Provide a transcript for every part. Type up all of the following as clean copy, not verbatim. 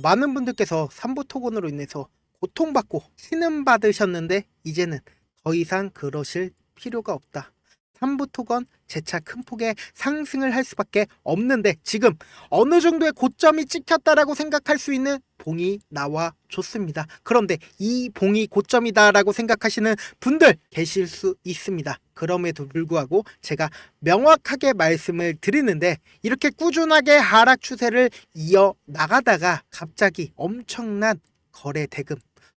많은 분들께서 삼부토건으로 인해서 고통받고 신음받으셨는데 이제는 더 이상 그러실 필요가 없다. 삼부토건 재차 큰 폭의 상승을 할 수밖에 없는데 지금 어느 정도의 고점이 찍혔다라고 생각할 수 있는 봉이 나와 줬습니다. 그런데 이 봉이 고점이다라고 생각하시는 분들 계실 수 있습니다. 그럼에도 불구하고 제가 명확하게 말씀을 드리는데 이렇게 꾸준하게 하락 추세를 이어 나가다가 갑자기 엄청난 거래 대금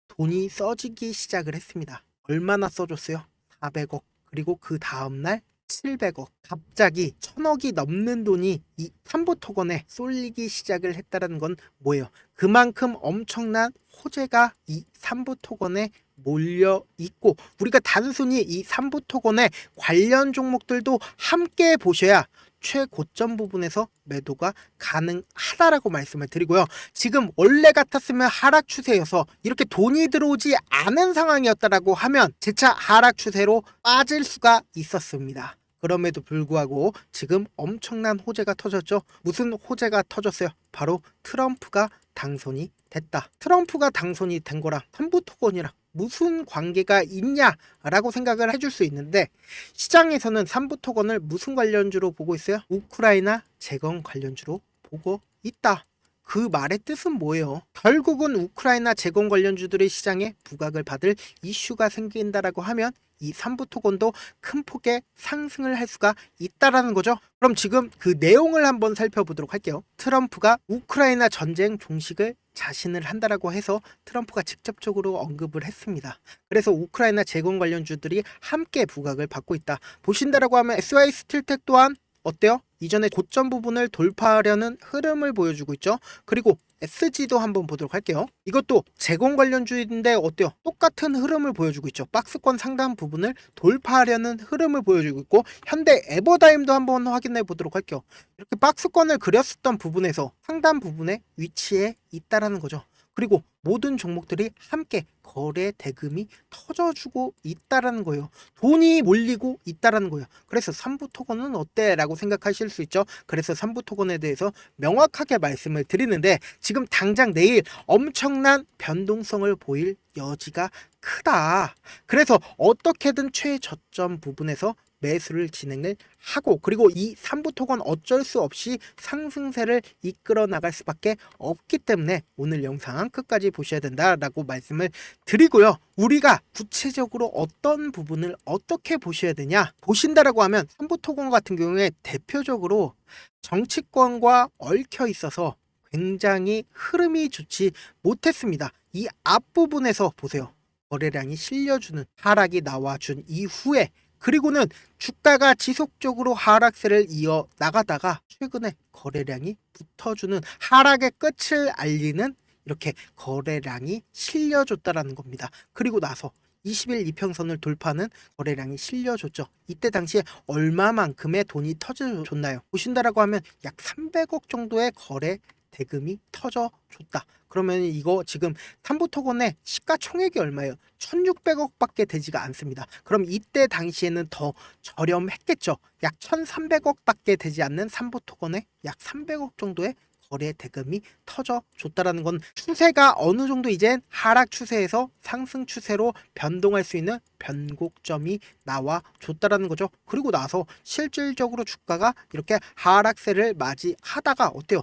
돈이 써지기 시작을 했습니다. 얼마나 써줬어요? 400억. 그리고 그 다음날 700억. 갑자기 1000억이 넘는 돈이 이 삼부토건에 쏠리기 시작을 했다는 건 뭐예요? 그만큼 엄청난 호재가 이 삼부토건에 몰려 있고 우리가 단순히 이 삼부토건의 관련 종목들도 함께 보셔야 최고점 부분에서 매도가 가능하다라고 말씀을 드리고요. 지금 원래 같았으면 하락 추세여서 이렇게 돈이 들어오지 않은 상황이었다라고 하면 재차 하락 추세로 빠질 수가 있었습니다. 그럼에도 불구하고 지금 엄청난 호재가 터졌죠. 무슨 호재가 터졌어요? 바로 트럼프가 당선이 됐다. 트럼프가 당선이 된 거랑 삼부토건이랑 무슨 관계가 있냐라고 생각을 해줄 수 있는데 시장에서는 삼부토건을 무슨 관련주로 보고 있어요? 우크라이나 재건 관련주로 보고 있다. 그 말의 뜻은 뭐예요? 결국은 우크라이나 재건 관련주들의 시장에 부각을 받을 이슈가 생긴다라고 하면 이 삼부토건도 큰 폭의 상승을 할 수가 있다라는 거죠. 그럼 지금 그 내용을 한번 살펴보도록 할게요. 트럼프가 우크라이나 전쟁 종식을 자신을 한다라고 해서 트럼프가 직접적으로 언급을 했습니다. 그래서 우크라이나 재건 관련주들이 함께 부각을 받고 있다. 보신다라고 하면 SY 스틸텍 또한 어때요? 이전에 고점 부분을 돌파하려는 흐름을 보여주고 있죠. 그리고 SG도 한번 보도록 할게요. 이것도 재건 관련주인데 어때요? 똑같은 흐름을 보여주고 있죠. 박스권 상단 부분을 돌파하려는 흐름을 보여주고 있고 현대 에버다임도 한번 확인해 보도록 할게요. 이렇게 박스권을 그렸었던 부분에서 상단 부분에 위치해 있다라는 거죠. 그리고 모든 종목들이 함께 거래 대금이 터져주고 있다라는 거예요. 돈이 몰리고 있다라는 거예요. 그래서 삼부토건은 어때? 라고 생각하실 수 있죠. 그래서 삼부토건에 대해서 명확하게 말씀을 드리는데 지금 당장 내일 엄청난 변동성을 보일 여지가 크다. 그래서 어떻게든 최저점 부분에서 매수를 진행을 하고 그리고 이 삼부토건 어쩔 수 없이 상승세를 이끌어 나갈 수밖에 없기 때문에 오늘 영상 끝까지 보셔야 된다라고 말씀을 드리고요. 우리가 구체적으로 어떤 부분을 어떻게 보셔야 되냐 보신다라고 하면 삼부토건 같은 경우에 대표적으로 정치권과 얽혀 있어서 굉장히 흐름이 좋지 못했습니다. 이 앞부분에서 보세요. 거래량이 실려주는 하락이 나와준 이후에 그리고는 주가가 지속적으로 하락세를 이어 나가다가 최근에 거래량이 붙어주는 하락의 끝을 알리는 이렇게 거래량이 실려줬다라는 겁니다. 그리고 나서 20일 이평선을 돌파하는 거래량이 실려줬죠. 이때 당시에 얼마만큼의 돈이 터져줬나요? 보신다라고 하면 약 300억 정도의 거래 대금이 터져줬다. 그러면 이거 지금 삼부토건의 시가총액이 얼마예요? 1600억 밖에 되지가 않습니다. 그럼 이때 당시에는 더 저렴했겠죠. 약 1300억 밖에 되지 않는 삼부토건의 약 300억 정도의 거래 대금이 터져줬다라는 건 추세가 어느 정도 이젠 하락 추세에서 상승 추세로 변동할 수 있는 변곡점이 나와줬다라는 거죠. 그리고 나서 실질적으로 주가가 이렇게 하락세를 맞이하다가 어때요?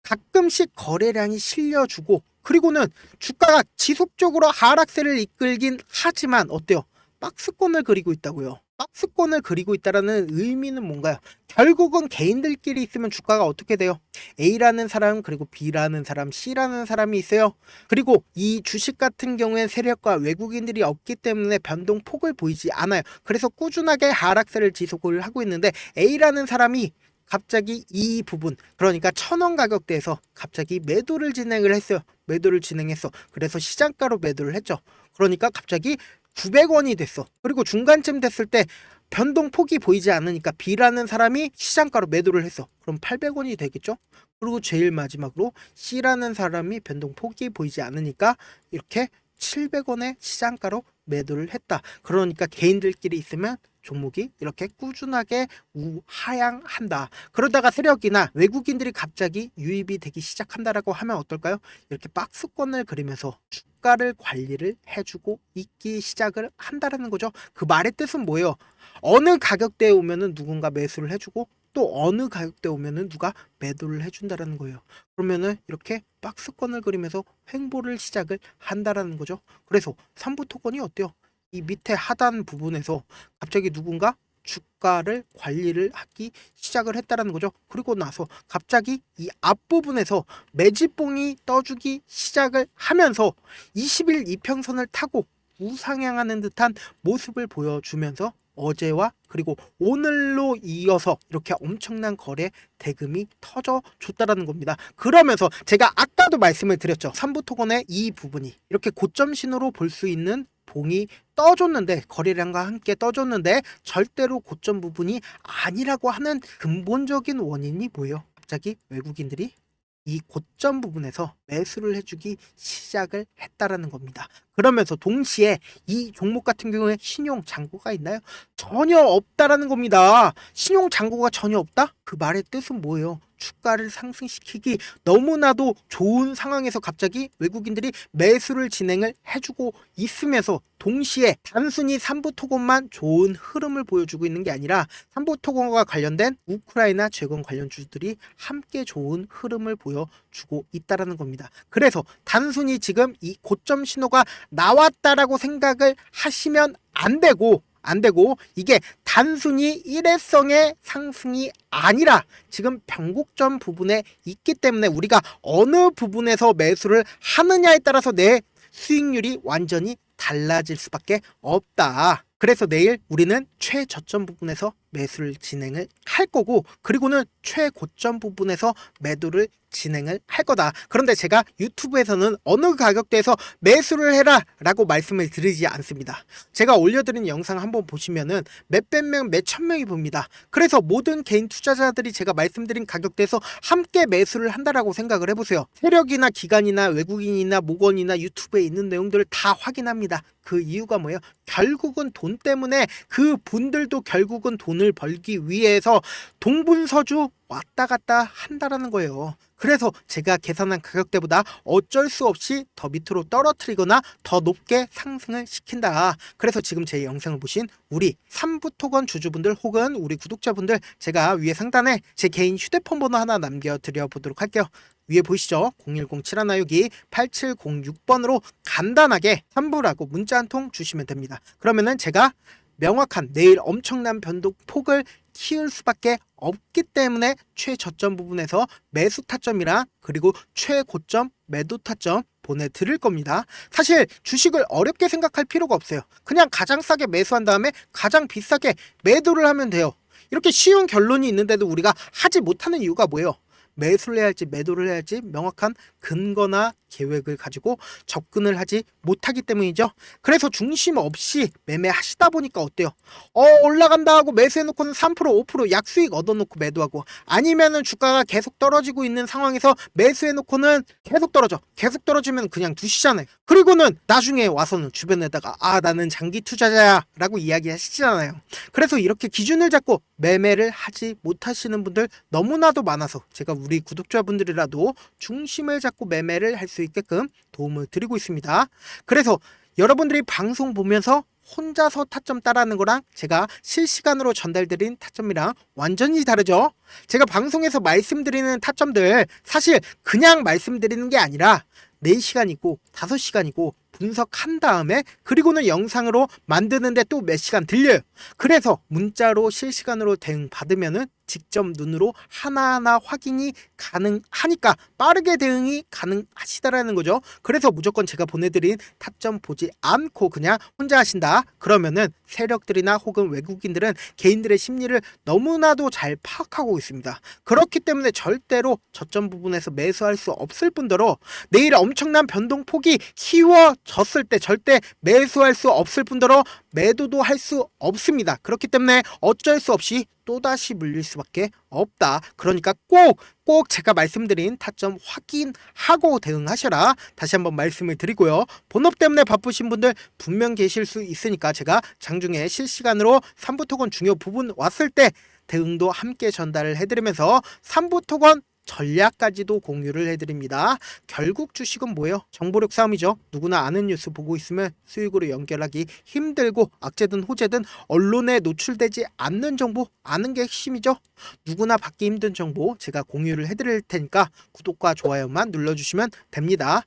가끔씩 거래량이 실려주고 그리고는 주가가 지속적으로 하락세를 이끌긴 하지만 어때요? 박스권을 그리고 있다고요. 박스권을 그리고 있다라는 의미는 뭔가요? 결국은 개인들끼리 있으면 주가가 어떻게 돼요? A라는 사람 그리고 B라는 사람 C라는 사람이 있어요. 그리고 이 주식 같은 경우엔 세력과 외국인들이 없기 때문에 변동폭을 보이지 않아요. 그래서 꾸준하게 하락세를 지속을 하고 있는데 A라는 사람이 갑자기 이 부분 그러니까 1000원 가격대에서 갑자기 매도를 진행을 했어요. 매도를 진행했어. 그래서 시장가로 매도를 했죠. 그러니까 갑자기 900원이 됐어. 그리고 중간쯤 됐을 때 변동폭이 보이지 않으니까 B라는 사람이 시장가로 매도를 했어. 그럼 800원이 되겠죠? 그리고 제일 마지막으로 C라는 사람이 변동폭이 보이지 않으니까 이렇게 700원의 시장가로 매도를 했다. 그러니까 개인들끼리 있으면 종목이 이렇게 꾸준하게 하향한다. 그러다가 세력이나 외국인들이 갑자기 유입이 되기 시작한다라고 하면 어떨까요? 이렇게 박스권을 그리면서 주가를 관리를 해주고 있기 시작을 한다라는 거죠. 그 말의 뜻은 뭐예요? 어느 가격대에 오면은 누군가 매수를 해주고 또 어느 가격대에 오면은 누가 매도를 해준다라는 거예요. 그러면은 이렇게 박스권을 그리면서 횡보를 시작을 한다라는 거죠. 그래서 삼부 토건이 어때요? 이 밑에 하단 부분에서 갑자기 누군가 주가를 관리를 하기 시작을 했다라는 거죠. 그리고 나서 갑자기 이 앞부분에서 매집봉이 떠주기 시작을 하면서 20일 이평선을 타고 우상향하는 듯한 모습을 보여주면서 어제와 그리고 오늘로 이어서 이렇게 엄청난 거래 대금이 터져 줬다라는 겁니다. 그러면서 제가 아까도 말씀을 드렸죠. 삼부토건의 이 부분이 이렇게 고점 신호로 볼 수 있는 봉이 떠줬는데, 거래량과 함께 떠줬는데 절대로 고점 부분이 아니라고 하는 근본적인 원인이 뭐예요? 갑자기 외국인들이 이 고점 부분에서 매수를 해주기 시작을 했다라는 겁니다. 그러면서 동시에 이 종목 같은 경우에 신용 잔고가 있나요? 전혀 없다라는 겁니다. 신용 잔고가 전혀 없다? 그 말의 뜻은 뭐예요? 주가를 상승시키기 너무나도 좋은 상황에서 갑자기 외국인들이 매수를 진행을 해주고 있으면서 동시에 단순히 삼부토건만 좋은 흐름을 보여주고 있는 게 아니라 삼부토건과 관련된 우크라이나 재건 관련주들이 함께 좋은 흐름을 보여주고 있다라는 겁니다. 그래서 단순히 지금 이 고점 신호가 나왔다라고 생각을 하시면 안 되고 이게 단순히 일회성의 상승이 아니라 지금 변곡점 부분에 있기 때문에 우리가 어느 부분에서 매수를 하느냐에 따라서 내 수익률이 완전히 달라질 수밖에 없다. 그래서 내일 우리는 최저점 부분에서 매수를 진행을 할 거고, 그리고는 최고점 부분에서 매도를 진행을 할 거다. 그런데 제가 유튜브에서는 어느 가격대에서 매수를 해라 라고 말씀을 드리지 않습니다. 제가 올려드린 영상 한번 보시면은 몇백 명, 몇천 명이 봅니다. 그래서 모든 개인 투자자들이 제가 말씀드린 가격대에서 함께 매수를 한다라고 생각을 해보세요. 세력이나 기관이나 외국인이나 모건이나 유튜브에 있는 내용들을 다 확인합니다. 그 이유가 뭐예요? 결국은 돈 때문에 그 분들도 결국은 돈을 벌기 위해서 동분서주 왔다 갔다 한다라는 거예요. 그래서 제가 계산한 가격대보다 어쩔 수 없이 더 밑으로 떨어뜨리거나 더 높게 상승을 시킨다. 그래서 지금 제 영상을 보신 우리 삼부토건 주주분들 혹은 우리 구독자분들, 제가 위에 상단에 제 개인 휴대폰 번호 하나 남겨드려 보도록 할게요. 위에 보이시죠? 010-7162-8706번으로 간단하게 삼부라고 문자 한 통 주시면 됩니다. 그러면은 제가 명확한 내일 엄청난 변동폭을 키울 수밖에 없기 때문에 최저점 부분에서 매수 타점이랑 그리고 최고점 매도 타점 보내드릴 겁니다. 사실 주식을 어렵게 생각할 필요가 없어요. 그냥 가장 싸게 매수한 다음에 가장 비싸게 매도를 하면 돼요. 이렇게 쉬운 결론이 있는데도 우리가 하지 못하는 이유가 뭐예요? 매수를 해야 할지 매도를 해야 할지 명확한 근거나 계획을 가지고 접근을 하지 못하기 때문이죠. 그래서 중심 없이 매매하시다 보니까 어때요? 올라간다 하고 매수해놓고는 3% 5% 약수익 얻어놓고 매도하고, 아니면은 주가가 계속 떨어지고 있는 상황에서 매수해놓고는 계속 떨어지면 그냥 두시잖아요. 그리고는 나중에 와서는 주변에다가 나는 장기 투자자야 라고 이야기하시잖아요. 그래서 이렇게 기준을 잡고 매매를 하지 못하시는 분들 너무나도 많아서 제가 우리 구독자분들이라도 중심을 잡고 매매를 할 수 있게끔 도움을 드리고 있습니다. 그래서 여러분들이 방송 보면서 혼자서 타점 따라하는 거랑 제가 실시간으로 전달드린 타점이랑 완전히 다르죠. 제가 방송에서 말씀드리는 타점들 사실 그냥 말씀드리는 게 아니라 4시간이고 5시간이고 분석한 다음에 그리고는 영상으로 만드는데 또 몇 시간 들려요. 그래서 문자로 실시간으로 대응 받으면은 직접 눈으로 하나하나 확인이 가능하니까 빠르게 대응이 가능하시다라는 거죠. 그래서 무조건 제가 보내드린 타점 보지 않고 그냥 혼자 하신다 그러면은 세력들이나 혹은 외국인들은 개인들의 심리를 너무나도 잘 파악하고 있습니다. 그렇기 때문에 절대로 저점 부분에서 매수할 수 없을 뿐더러 내일 엄청난 변동폭이 키워졌을 때 절대 매수할 수 없을 뿐더러 매도도 할 수 없습니다. 그렇기 때문에 어쩔 수 없이 또다시 물릴 수밖에 없다. 그러니까 꼭 제가 말씀드린 타점 확인하고 대응하셔라. 다시 한번 말씀을 드리고요. 본업 때문에 바쁘신 분들 분명 계실 수 있으니까 제가 장중에 실시간으로 3부 토건 중요 부분 왔을 때 대응도 함께 전달을 해드리면서 3부 토건 전략까지도 공유를 해드립니다. 결국 주식은 뭐예요? 정보력 싸움이죠. 누구나 아는 뉴스 보고 있으면 수익으로 연결하기 힘들고 악재든 호재든 언론에 노출되지 않는 정보 아는 게 핵심이죠. 누구나 받기 힘든 정보 제가 공유를 해드릴 테니까 구독과 좋아요만 눌러주시면 됩니다.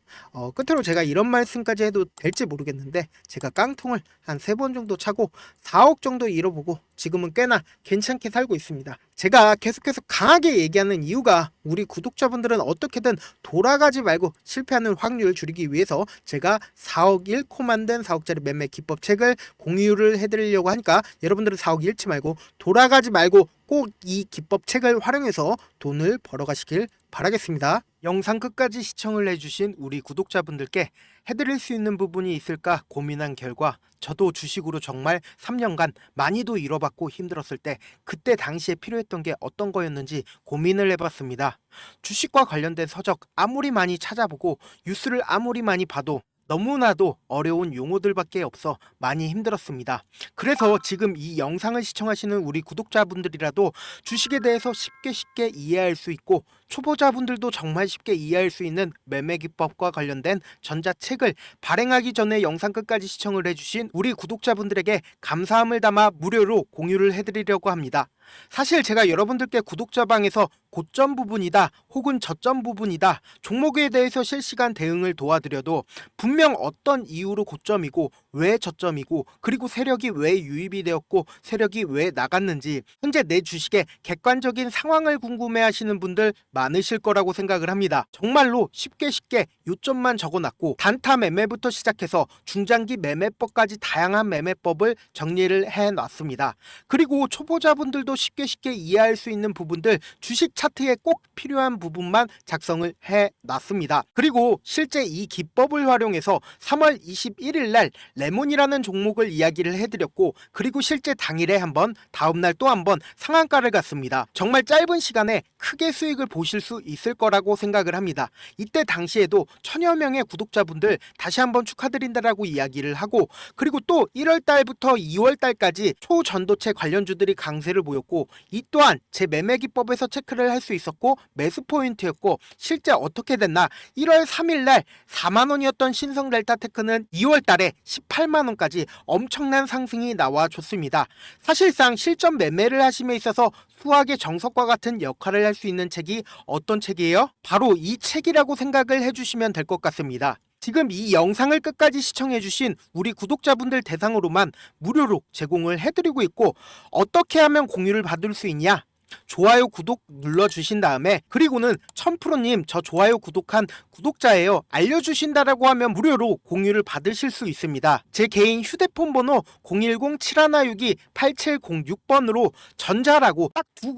끝으로 제가 이런 말씀까지 해도 될지 모르겠는데 제가 깡통을 한 3번 정도 차고 4억 정도 잃어보고 지금은 꽤나 괜찮게 살고 있습니다. 제가 계속해서 강하게 얘기하는 이유가 우리 구독자분들은 어떻게든 돌아가지 말고 실패하는 확률을 줄이기 위해서 제가 4억 잃고 만든 4억짜리 매매 기법책을 공유를 해드리려고 하니까 여러분들은 4억 잃지 말고 돌아가지 말고 꼭 이 기법책을 활용해서 돈을 벌어가시길 바라겠습니다. 영상 끝까지 시청을 해주신 우리 구독자분들께 해드릴 수 있는 부분이 있을까 고민한 결과 저도 주식으로 정말 3년간 많이도 잃어봤고 힘들었을 때 그때 당시에 필요했던 게 어떤 거였는지 고민을 해봤습니다. 주식과 관련된 서적 아무리 많이 찾아보고 뉴스를 아무리 많이 봐도 너무나도 어려운 용어들밖에 없어 많이 힘들었습니다. 그래서 지금 이 영상을 시청하시는 우리 구독자분들이라도 주식에 대해서 쉽게 이해할 수 있고 초보자분들도 정말 쉽게 이해할 수 있는 매매 기법과 관련된 전자책을 발행하기 전에 영상 끝까지 시청을 해주신 우리 구독자분들에게 감사함을 담아 무료로 공유를 해드리려고 합니다. 사실 제가 여러분들께 구독자방에서 고점 부분이다 혹은 저점 부분이다 종목에 대해서 실시간 대응을 도와드려도 분명 어떤 이유로 고점이고 왜 저점이고 그리고 세력이 왜 유입이 되었고 세력이 왜 나갔는지 현재 내 주식의 객관적인 상황을 궁금해하시는 분들 많으실 거라고 생각을 합니다. 정말로 쉽게 요점만 적어놨고 단타 매매부터 시작해서 중장기 매매법까지 다양한 매매법을 정리를 해놨습니다. 그리고 초보자분들도 쉽게 이해할 수 있는 부분들 주식 차트에 꼭 필요한 부분만 작성을 해놨습니다. 그리고 실제 이 기법을 활용해서 3월 21일 날 레몬이라는 종목을 이야기를 해드렸고 그리고 실제 당일에 한번 다음날 또 한번 상한가를 갔습니다. 정말 짧은 시간에 크게 수익을 보실 수 있을 거라고 생각을 합니다. 이때 당시에도 천여 명의 구독자분들 다시 한번 축하드린다라고 이야기를 하고 그리고 또 1월 달부터 2월 달까지 초전도체 관련주들이 강세를 보였고 이 또한 제 매매 기법에서 체크를 할 수 있었고 매수 포인트였고 실제 어떻게 됐나 1월 3일 날 4만 원이었던 신성 델타테크는 2월 달에 18만 원까지 엄청난 상승이 나와줬습니다. 사실상 실전 매매를 하심에 있어서 수학의 정석과 같은 역할을 할 수 있는 책이 어떤 책이에요? 바로 이 책이라고 생각을 해주시면 될 것 같습니다. 지금 이 영상을 끝까지 시청해주신 우리 구독자분들 대상으로만 무료로 제공을 해드리고 있고 어떻게 하면 공유를 받을 수 있냐? 좋아요 구독 눌러주신 다음에 그리고는 1000%님 저 좋아요 구독한 구독자예요 알려주신다라고 하면 무료로 공유를 받으실 수 있습니다. 제 개인 휴대폰 번호 010-7162-8706번으로 전자라고 딱 두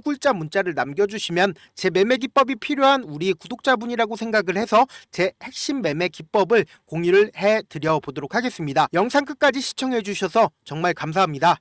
글자 문자를 남겨주시면 제 매매 기법이 필요한 우리 구독자분이라고 생각을 해서 제 핵심 매매 기법을 공유를 해드려 보도록 하겠습니다. 영상 끝까지 시청해 주셔서 정말 감사합니다.